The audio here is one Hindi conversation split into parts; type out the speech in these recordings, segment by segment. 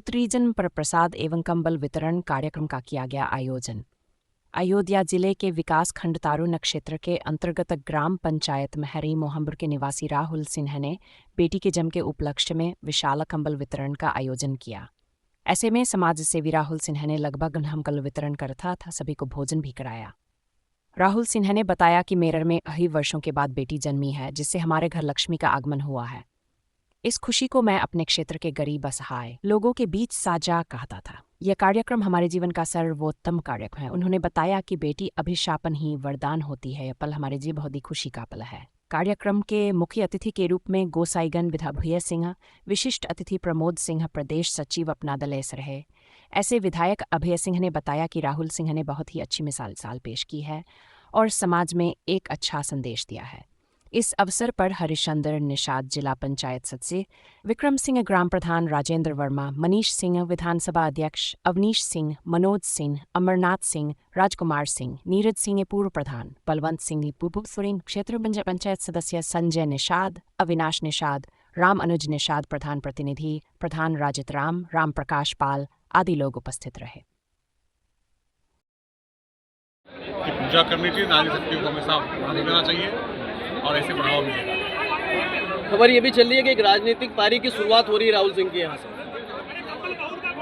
उत्तरीजन पर प्रसाद एवं कंबल वितरण कार्यक्रम का किया गया आयोजन। अयोध्या जिले के विकास खंड तारुण्य क्षेत्र के अंतर्गत ग्राम पंचायत महरी मोहम्बुर के निवासी राहुल सिन्हा ने बेटी के जन्म के उपलक्ष्य में विशाल कंबल वितरण का आयोजन किया। ऐसे में समाज सेवी राहुल सिन्हा ने लगभग कंबल वितरण करता था सभी को भोजन भी कराया। राहुल सिन्हा ने बताया कि मेरठ में कई वर्षों के बाद बेटी जन्मी है, जिससे हमारे घर लक्ष्मी का आगमन हुआ है। इस खुशी को मैं अपने क्षेत्र के गरीब असहाय लोगों के बीच साझा कहता था। यह कार्यक्रम हमारे जीवन का सर्वोत्तम कार्यक्रम है। उन्होंने बताया कि बेटी अभिशापन ही वरदान होती है। यह पल हमारे जीवन बहुत ही खुशी का पल है। कार्यक्रम के मुख्य अतिथि के रूप में गोसाईगण विधायक भैया सिंह, विशिष्ट अतिथि प्रमोद सिंह प्रदेश सचिव अपना दलेस रहे। ऐसे विधायक अभय सिंह ने बताया कि राहुल सिंह ने बहुत ही अच्छी मिसाल पेश की है और समाज में एक अच्छा संदेश दिया है। इस अवसर पर हरिश्चंद्र निषाद जिला पंचायत सदस्य, विक्रम सिंह ग्राम प्रधान, राजेंद्र वर्मा, मनीष सिंह विधानसभा अध्यक्ष, अवनीश सिंह, मनोज सिंह, अमरनाथ सिंह, राजकुमार सिंह, नीरज सिंह पूर्व प्रधान, बलवंत सिंह पूर्व सुरीन क्षेत्र पंचायत सदस्य, संजय निषाद, अविनाश निषाद, राम अनुज निषाद प्रधान प्रतिनिधि, प्रधान राजित राम प्रकाश पाल आदि लोग उपस्थित रहे। पूजा करनी चाहिए, नारी शक्ति को हमेशा आगे देना चाहिए और ऐसे बढ़ावा मिलेगा। खबर ये भी चल रही है कि एक राजनीतिक पारी की शुरुआत हो रही है राहुल सिंह के यहाँ से।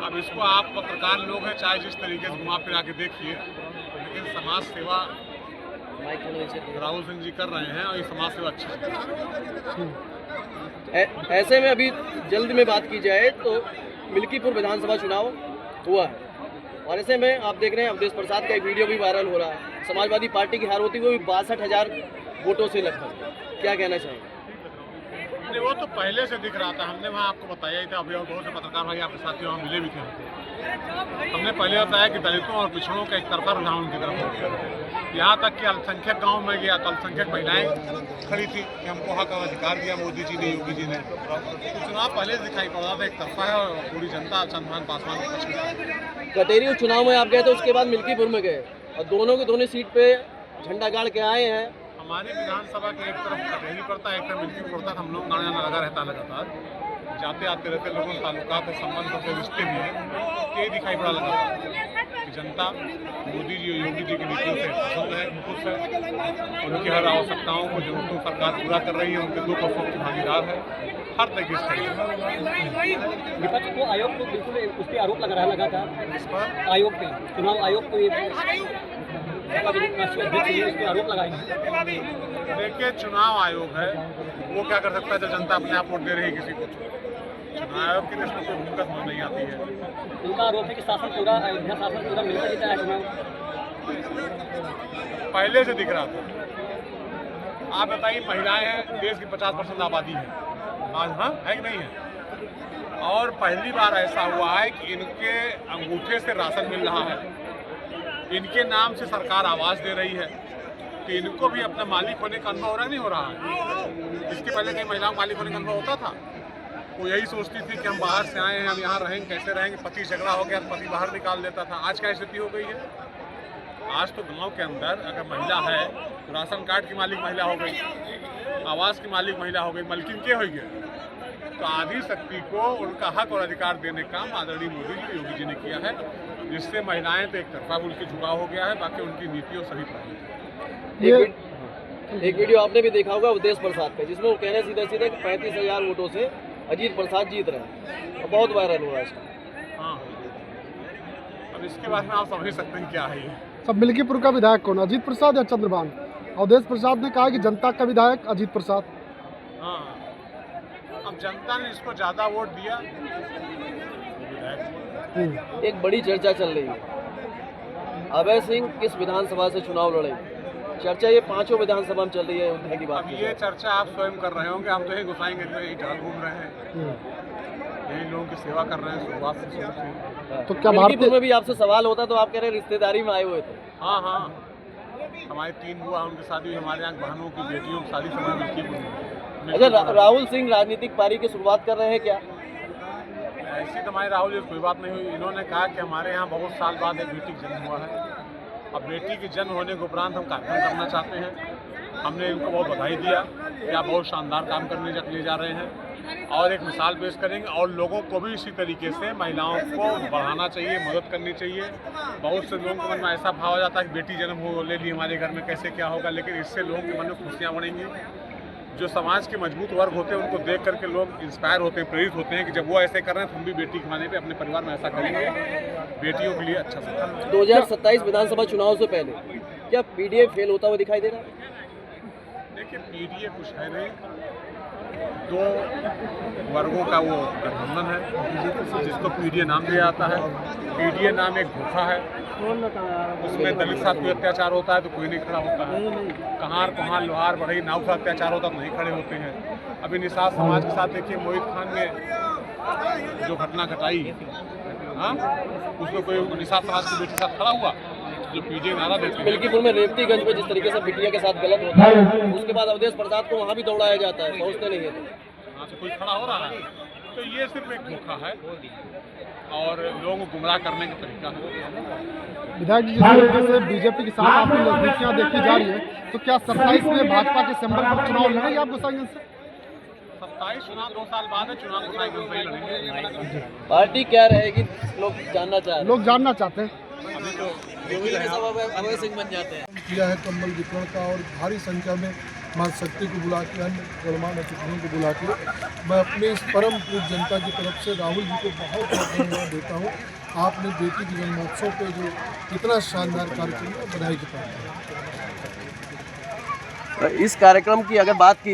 अब इसको आप पत्रकार लोग हैं, चाहे जिस तरीके से घुमा फिरा के देखिए, लेकिन समाज सेवा राहुल सिंह जी कर रहे हैं और ये समाज सेवा अच्छी है। ऐसे में अभी जल्द में बात की जाए तो मिल्कीपुर विधानसभा चुनाव हुआ है और ऐसे में आप देख रहे हैं अवधेश प्रसाद का एक वीडियो भी वायरल हो रहा है। समाजवादी पार्टी की हार होती हुई 62,000 वोटों से लगभग, क्या कहना चाहेंगे? नहीं, वो तो पहले से दिख रहा था। हमने वहाँ आपको बताया ही था, अभी और बहुत से पत्रकार भाई आपके साथी वहाँ मिले भी थे। हमने पहले बताया कि दलितों और पिछड़ों का एक तरफा रुझान उनकी तरफ हो गया। यहाँ तक कि अल्पसंख्यक गाँव में गया तो अल्पसंख्यक महिलाएं खड़ी थी कि हमको हक और अधिकार दिया मोदी जी ने, योगी जी ने। तो चुनाव पहले से दिखाई पड़ रहा था एक तरफा है और पूरी जनता चंद्रभान पासवान को पसंद है। कटेरी चुनाव में आप गए तो उसके बाद मिल्कीपुर में गए और दोनों की दोनों सीट पे झंडा गाड़ के आए हैं। हमारी विधानसभा के एक तरफ कटेरी पड़ता है, एक तरफ मिल्कीपुर पड़ता है। हम लोग गाना लगा रहता है लगातार, जाते आते रहते लोगों ताल्लुकात और संबंध से रिश्ते भी हैं। यही दिखाई पड़ा लगातार कि जनता मोदी जी और योगी जी की नीतियों से पसंद है, खुश है। उनकी हर आवश्यकताओं को जरूरतों सरकार पूरा कर रही है, उनके दुख और सुख की भागीदार है हर तरीके से। विपक्ष को आयोग को बिल्कुल उस पर आरोप लगा था, इस पर आयोग पे, चुनाव आयोग को आरोप लगाए। देखिए, चुनाव आयोग है, वो क्या कर सकता है जब जनता अपने आप वोट दे रही है किसी को। चुनाव आयोग की दृष्टि से भूमिका समझ नहीं आती है। उनका आरोप है कि अयोध्या शासन पूरा मिलकर जीता है चुनाव। पहले से दिख रहा था। आप बताइए, महिलाएं हैं, देश की 50% आबादी है आज, हाँ है कि नहीं है? और पहली बार ऐसा हुआ है कि इनके अंगूठे से राशन मिल रहा है, इनके नाम से सरकार आवास दे रही है, तो इनको भी अपना मालिक होने का अनुभव हो रहा नहीं हो रहा है। इसके पहले कई महिलाओं को मालिक होने का अनुभव होता था। वो यही सोचती थी कि हम बाहर से आए हैं, हम यहाँ रहेंगे, कैसे रहेंगे, पति झगड़ा हो गया, पति बाहर निकाल देता था। आज क्या स्थिति हो गई है? आज तो गांव के अंदर अगर महिला है तो राशन कार्ड की मालिक महिला हो गई, आवास की मालिक महिला हो गई, मलकिन के हो गए। तो आधी शक्ति को उनका हक और अधिकार देने का काम आदरणीय मोदी जी, योगी जी ने किया है, जिससे महिलाएं तो एक तरफा उनकी झुकाव हो गया है, बाकी उनकी नीतियों सभी प्रभावित। एक वीडियो आपने भी देखा होगा अवधेश प्रसाद का, जिसमें वो कहने सीधे 35,000 वोटों से अजीत प्रसाद जीत रहे हैं, बहुत वायरल हुआ इसका। हाँ, अब इसके बारे में आप समझ सकते हैं क्या है ये। सब मिल्कीपुर का विधायक कौन, अजीत प्रसाद या चंद्रभान? अवधेश प्रसाद ने कहा कि जनता का विधायक अजीत प्रसाद। हाँ, अब जनता ने इसको ज्यादा वोट दिया। एक बड़ी चर्चा चल रही है, अभय सिंह किस विधानसभा से चुनाव लड़ेंगे? चर्चा ये पांचों विधानसभा में चल रही है अयोध्या की बात। अब ये चर्चा आप स्वयं कर रहे होंगे, हम तो यही घुसाएंगे, यही जहाँ घूम रहे हैं, यही लोगों की सेवा कर रहे हैं शुरुआत से शुरू से। तो क्या मिल्कीपुर में भी आपसे सवाल होता तो आप कह रहे हैं रिश्तेदारी में आए हुए थे? हाँ हाँ, हमारे 3 बुआ उनकी शादी, हमारे यहाँ बहनों की बेटियों की शादी समय मिल्कीपुर में। अच्छा, राहुल सिंह राजनीतिक पारी की शुरुआत कर रहे हैं क्या? ऐसी तो हमारे राहुल जी कोई बात नहीं हुई। इन्होंने कहा कि हमारे यहाँ बहुत साल बाद एक बेटी का जन्म हुआ है, अब बेटी के जन्म होने के उपरांत हम कार्यक्रम करना चाहते हैं। हमने इनको बहुत बधाई दिया क्या बहुत शानदार काम करने ले जा रहे हैं और एक मिसाल पेश करेंगे। और लोगों को भी इसी तरीके से महिलाओं को बढ़ाना चाहिए, मदद करनी चाहिए। बहुत से लोगों के मन में ऐसा भाव आ जाता है कि बेटी जन्म हो ले ली हमारे घर में, कैसे क्या होगा, लेकिन इससे लोगों के मन में खुशियाँ बढ़ेंगी। जो समाज के मजबूत वर्ग होते हैं उनको देख करके लोग इंस्पायर होते हैं, प्रेरित होते हैं कि जब वो ऐसे कर रहे हैं तो हम भी बेटी के माने पे अपने परिवार में ऐसा करेंगे, बेटियों के लिए अच्छा सकता है। 2027 विधानसभा चुनाव से पहले क्या पीडीए फेल होता हुआ दिखाई दे रहा है? देखिए, पीडीए कुछ है नहीं, दो वर्गों का वो गठबंधन है जिसको पीडीए नाम दिया जाता है। पीडीए नाम एक धोखा है, उसमें दलित साथ कोई अत्याचार होता है तो कोई नहीं खड़ा होता है, कहाँ लोहार बढ़ई नाव का अत्याचार होता तो नहीं खड़े होते हैं। अभी निषाद समाज के साथ देखिए मोहित खान ने जो घटना घटाई, हाँ, उसमें कोई निषाद समाज की बेटी के साथ खड़ा हुआ जो पीडीए नारा देते हैं। मिल्कीपुर में रेवतीगंज में जिस तरीके से बिटिया के साथ गलत होता है, उसके बाद अवधेश प्रसाद को वहाँ भी दौड़ाया जाता है, पहुँचते नहीं है तो वहाँ से कोई खड़ा हो रहा है, तो ये सिर्फ एक धोखा है और लोगों को गुमराह करने का तरीका है। विधायक जी, जिस तरीके से बीजेपी के साथ आपकी नजदीकियां देखी जा रही है, तो क्या 27 में भाजपा के सिंबल पर चुनाव लड़ेंगे आप गोसाईगंज से? 27 चुनाव 2 साल बाद है, चुनाव गोसाईगंज से ही लड़ेंगे। पार्टी क्या रहेगी लोग जानना चाह रहे हैं। लोग जानना चाहते हैं। अभी तो अभय सिंह बन जाते हैं। किया है कंबल वितरण का और भारी संख्या में मां शक्ति को बुला के अन्य गणमान्य अतिथियों को बुला के मैं अपने इस परम पूज्य जनता की तरफ से राहुल जी को बहुत बहुत धन्यवाद देता हूँ। आपने बेटी के जन्मोत्सव पे जो इतना शानदार कार्यक्रम है, बधाई के पात्र। इस कार्यक्रम की अगर बात की